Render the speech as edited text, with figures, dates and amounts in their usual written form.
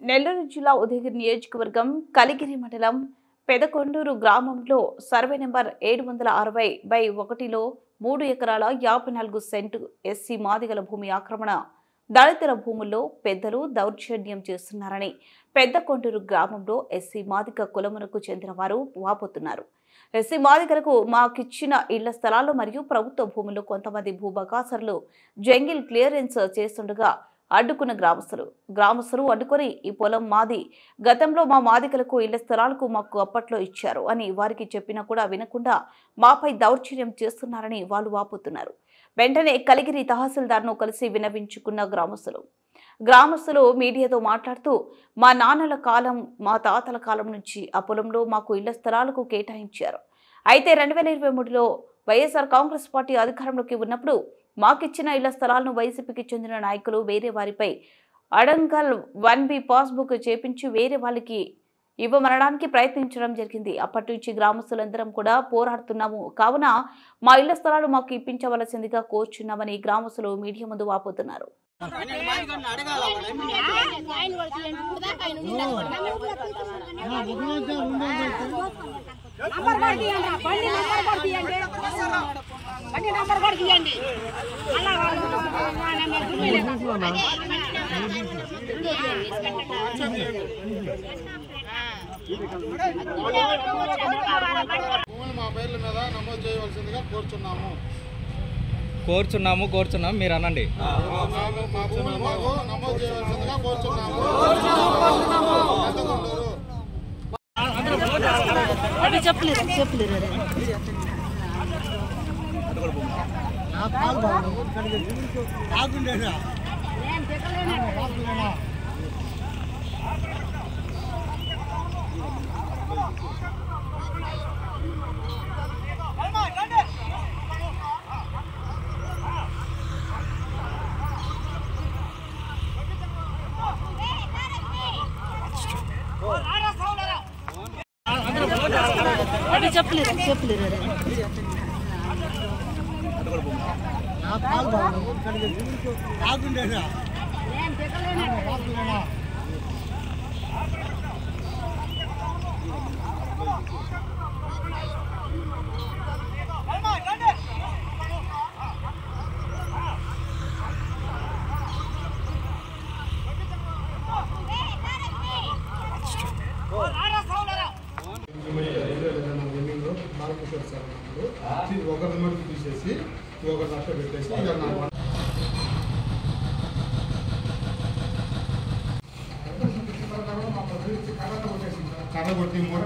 నెల్లూరు జిల్లా ఉదయగిరి నియోజకవర్గం కలిగిరి మండలం పెదకొండూరు గ్రామంలో సర్వే నెంబర్ 760/1లో 3 ఎకరాల 54 సెంటు ఎస్సీ మాదిగల భూమి ఆక్రమణ దళితుల భూముల్లో పెద్దలు దౌర్జన్యం చేస్తున్నారని పెద్దకొండూరు గ్రామంలో ఎస్సీ మాదిగ కులమునకు చెందిన వారు వాపోతున్నారు. ఎస్సీ మాదిగలకు మాకిచ్చిన ఇళ్ల స్థలాలు మరియు ప్రభుత్వ భూముల్లో కొంతమంది భూబకాసరులు జంగిల్ క్లియరెన్స్ చేస్తుండగా అడ్డుకున్న గ్రామస్తులు అడ్డుకొని ఈ పొలం మాది, గతంలో మా మాదిగలకు ఇళ్ల స్థలాలకు మాకు అప్పట్లో ఇచ్చారు అని వారికి చెప్పినా కూడా వినకుండా మాపై దౌర్జన్యం చేస్తున్నారని వాళ్ళు వాపోతున్నారు. వెంటనే కలిగిరి తహసీల్దార్ను కలిసి విన్నవించుకున్న గ్రామస్తులు మీడియాతో మాట్లాడుతూ మా నాన్నల కాలం, మా తాతల కాలం నుంచి ఆ పొలంలో మాకు ఇళ్ల స్థలాలకు కేటాయించారు. అయితే 2023లో వైఎస్ఆర్ కాంగ్రెస్ పార్టీ అధికారంలోకి ఉన్నప్పుడు మాకిచ్చిన ఇళ్ల స్థలాలను వైసీపీకి చెందిన నాయకులు వేరే వారిపై అడంగల్ 1B పాస్బుక్ చేపించి వేరే వాళ్ళకి ఇవ్వమనడానికి ప్రయత్నించడం జరిగింది. అప్పటి నుంచి గ్రామస్తులందరం కూడా పోరాడుతున్నాము. కావున మా ఇళ్ల స్థలాలు మాకు ఇప్పించవలసిందిగా కోరుచున్నామని గ్రామస్తులు మీడియా ముందు వాపోతున్నారు. కోరుచున్నాము మీరు అనండి. ఒకరి మటుకు తీసేసి ఒకరి నష్ట పెట్టేసి కర్ర కొట్టి మూట